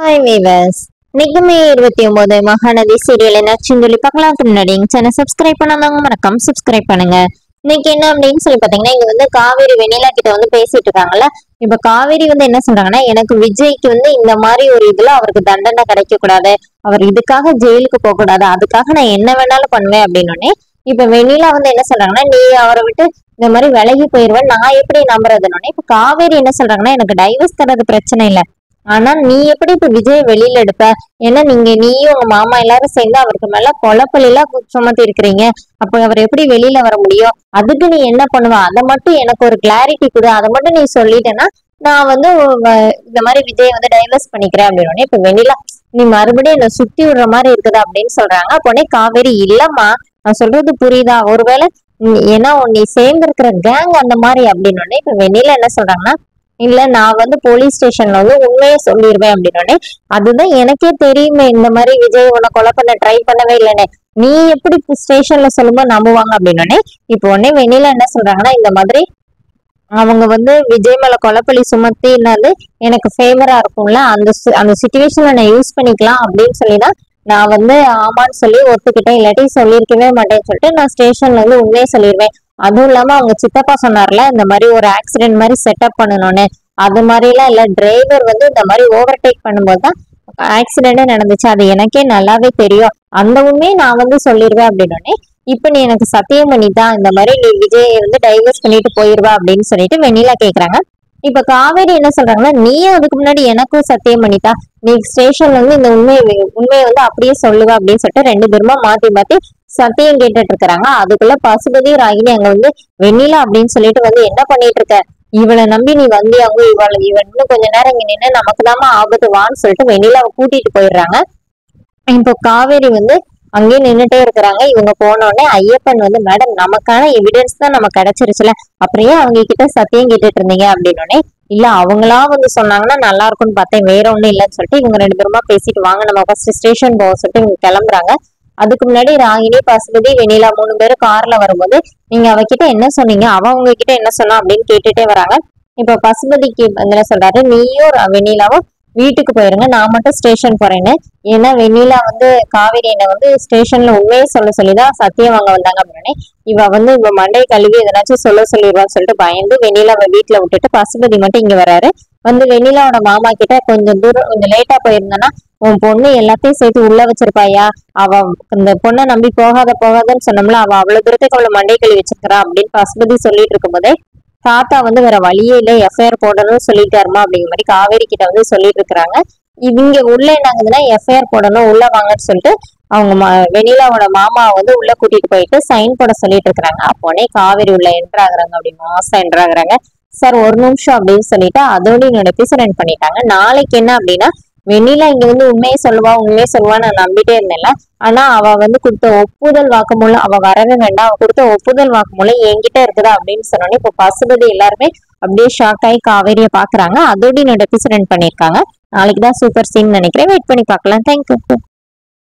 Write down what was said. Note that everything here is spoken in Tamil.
ஹாய் வீவர்ஸ், இன்னைக்கு மே 29 மகாநதி சீரியல் என்னாச்சுன்னு சொல்லி பார்க்கலாம். முன்னாடி எங்க சேனல் சப்ஸ்கிரைப் பண்ணாதவங்க மறக்காம சப்ஸ்கிரைப் பண்ணுங்க. இன்னைக்கு என்ன அப்படின்னு சொல்லி பாத்தீங்கன்னா, இங்க வந்து காவேரி வெண்ணிலா கிட்ட வந்து பேசிட்டு இருக்காங்கல்ல. இப்ப காவேரி வந்து என்ன சொல்றாங்கன்னா, எனக்கு விஜய்க்கு வந்து இந்த மாதிரி ஒரு இதுல அவருக்கு தண்டனை கிடைக்க கூடாது, அவர் இதுக்காக ஜெயிலுக்கு போக கூடாது, அதுக்காக நான் என்ன வேணாலும் பண்ணுவேன் அப்படின்னு. இப்ப வெண்ணிலா வந்து என்ன சொல்றாங்கன்னா, நீ அவரை விட்டு இந்த மாதிரி விலகி போயிருவேன், நான் எப்படி நம்புறதுன்னு. இப்ப காவேரி என்ன சொல்றாங்கன்னா, எனக்கு டைவர்ஸ் தரது பிரச்சனை இல்லை, ஆனா நீ எப்படி இப்ப விஜய் வெளியில எடுப்ப? ஏன்னா நீயும் உங்க மாமா எல்லாரும் சேர்ந்து அவருக்கு மேல கொலைப்பள்ளியில சுமத்தி இருக்கிறீங்க. அப்ப அவர் எப்படி வெளியில வர முடியும்? அதுக்கு நீ என்ன பண்ணுவ? அதை மட்டும் எனக்கு ஒரு கிளாரிட்டி கொடு, அதை மட்டும் நீ சொல்லிட்டேன்னா நான் வந்து இந்த மாதிரி விஜய் வந்து டைவர்ஸ் பண்ணிக்கிறேன் அப்படின்னு. இப்ப வெளியில நீ மறுபடியும் என்ன சுத்தி விடுற மாதிரி இருக்குது அப்படின்னு சொல்றாங்க. அப்போனே காவேரி, இல்லம்மா நான் சொல்றது புரியுதா? ஒருவேளை ஏன்னா நீ சேர்ந்து இருக்கிற கேங் அந்த மாதிரி அப்படின்னு. இப்ப வெளியில என்ன சொல்றாங்கன்னா, இல்ல நான் வந்து போலீஸ் ஸ்டேஷன்ல வந்து உண்மையை சொல்லிடுவேன் அப்படின்னு. அதுதான் எனக்கே தெரியுமே, இந்த மாதிரி விஜய் உன்னை கொலை பண்ண ட்ரை பண்ணவே இல்லைன்னு. நீ எப்படி ஸ்டேஷன்ல சொல்லும்போது நம்புவாங்க அப்படின்னு. இப்போ உடனே வெளியில என்ன சொல்றாங்கன்னா, இந்த மாதிரி அவங்க வந்து விஜய் மேல கொலைப்பள்ளி சுமத்தினது எனக்கு ஃபேவரா இருக்கும்ல, அந்த சுச்சுவேஷன்ல நான் யூஸ் பண்ணிக்கலாம் அப்படின்னு சொல்லிதான் நான் வந்து ஆமான்னு சொல்லி ஒத்துக்கிட்டேன், இல்லாட்டி சொல்லியிருக்கவே மாட்டேன்னு சொல்லிட்டு நான் ஸ்டேஷன்ல வந்து உண்மையை சொல்லிடுவேன். அதுவும் இல்லாம அவங்க சித்தப்பா சொன்னார்ல, இந்த மாதிரி ஒரு ஆக்சிடென்ட் மாதிரி செட்டப் பண்ணணும்னு, அது மாதிரி எல்லாம் இல்ல, டிரைவர் வந்து இந்த மாதிரி ஓவர்டேக் பண்ணும்போதுதான் ஆக்சிடென்டே நடந்துச்சு, அது எனக்கே நல்லாவே தெரியும், அந்த உண்மையை நான் வந்து சொல்லிடுவேன் அப்படின்னு. இப்ப நீ எனக்கு சத்தியம் பண்ணிதான் இந்த மாதிரி நீ விஜய் வந்து டைவர்ஸ் பண்ணிட்டு போயிருவா அப்படின்னு சொல்லிட்டு வெண்ணிலா கேக்குறாங்க. இப்ப காவேரி என்ன சொல்றாங்கன்னா, நீயும் அதுக்கு முன்னாடி எனக்கும் சத்தியம் பண்ணிட்டா, நீ ஸ்டேஷன்ல வந்து இந்த உண்மையை வந்து அப்படியே சொல்லுவ அப்படின்னு சொல்லிட்டு ரெண்டு பேருமா மாத்தி மாத்தி சத்தியம் கேட்டுட்டு இருக்கிறாங்க. அதுக்குள்ள பசுபதி ராகினி அங்க வந்து, வெண்ணிலா அப்படின்னு சொல்லிட்டு வந்து என்ன பண்ணிட்டு இருக்க, இவளை நம்பி நீ வந்தியாங்க, இவன் இன்னும் கொஞ்ச நேரம் இங்க நின்று நமக்குதாமா ஆபத்து வான்னு சொல்லிட்டு வெண்ணிலாவை கூட்டிட்டு போயிடுறாங்க. இப்போ காவேரி வந்து அங்கேயே நின்றுட்டே இருக்கிறாங்க. இவங்க போனோடனே ஐயப்பன் வந்து, மேடம் நமக்கான எவிடன்ஸ் தான் நமக்கு கிடைச்சிருச்சுல, அப்படியே அவங்க கிட்ட சத்தியம் கேட்டுட்டு இருந்தீங்க அப்படின்னு. இல்ல அவங்களா வந்து சொன்னாங்கன்னா நல்லா இருக்கும்னு பார்த்தேன், வேற ஒண்ணும் இல்லைன்னு சொல்லிட்டு இவங்க ரெண்டு பேருமா பேசிட்டு வாங்க நம்ம ஃபர்ஸ்ட் ஸ்டேஷன் போக சொல்லிட்டு இவங்க கிளம்புறாங்க. அதுக்கு முன்னாடி ராகினி, பசுபதி, வெண்ணிலா மூணு பேரும் கார்ல வரும்போது, நீங்க அவகிட்ட என்ன சொன்னீங்க, அவ உங்ககிட்ட என்ன சொன்னா அப்படின்னு கேட்டுட்டே வராங்க. இப்ப பசுபதிக்கு என்ன சொல்றாரு, நீயும் வெண்ணிலாவும் வீட்டுக்கு போயிருங்க, நான் மட்டும் ஸ்டேஷன் போறேன்னு. ஏன்னா வெண்ணிலா வந்து காவேரி என்ன வந்து ஸ்டேஷன்ல உண்மையை சொல்லிதான் சத்தியம் வாங்க வந்தாங்க அப்படின்னு. இவ வந்து இவ மண்டையை கழுவி எதனாச்சும் சொல்லிடுவான்னு சொல்லிட்டு பயந்து வெண்ணிலாவை வீட்டுல விட்டுட்டு பசுபதி மட்டும் இங்க வராரு. வந்து வெண்ணிலாவோட மாமா கிட்ட, கொஞ்சம் தூரம் கொஞ்சம் லேட்டா போயிருந்தேன்னா உன் பொண்ணு எல்லாத்தையும் சேர்த்து உள்ள வச்சிருப்பாயா, அவ இந்த பொண்ணை நம்பி போகாதன்னு சொன்னோம்ல, அவ அவ்வளவு தூரத்துக்கு அவளை மண்டை கழுவி வச்சிருக்கிறா அப்படின்னு பசுபதி சொல்லிட்டு இருக்கும் போதே, தாத்தா வந்து வேற வழியே இல்லை, எஃப்ஐஆர் போடணும்னு சொல்லிட்டாருமா அப்படிங்கிற மாதிரி காவேரி கிட்ட வந்து சொல்லிட்டு இருக்கிறாங்க. இவங்க உள்ள என்னாகுதுன்னா, எஃப்ஐஆர் போடணும் உள்ள வாங்கன்னு சொல்லிட்டு அவங்க வெண்ணிலாவோட மாமா வந்து உள்ள கூட்டிட்டு போயிட்டு சைன் போட சொல்லிட்டு இருக்கிறாங்க. அப்போனே காவேரி உள்ள என்ட்ரு ஆகுறாங்க, அப்படி மாசம் என்ட்ரு ஆகுறாங்க. சார் ஒரு நிமிஷம் அப்படின்னு சொல்லிட்டு அதோட என்னோட எபிசோட் எண்ட் பண்ணிட்டாங்க. நாளைக்கு என்ன அப்படின்னா, வெண்ணிலா இங்க வந்து உண்மையை சொல்லுவான்னு நான் நம்பிட்டே இருந்தேன்ல, ஆனா அவ வந்து கொடுத்த ஒப்புதல் வாக்குமூலம், அவ வரவே வேண்டாம், அவ கொடுத்த ஒப்புதல் வாக்குமூலம் என்கிட்ட இருக்குதா அப்படின்னு சொன்னோன்னே இப்போ பசுபதி எல்லாருமே அப்படியே ஷாக் ஆகி காவேரியை பாக்குறாங்க. அதோட என்னோட எபிசோட் எண்ட் பண்ணிருக்காங்க. நாளைக்குதான் சூப்பர் சீன் நினைக்கிறேன், வெயிட் பண்ணி பார்க்கலாம். தேங்க்யூ.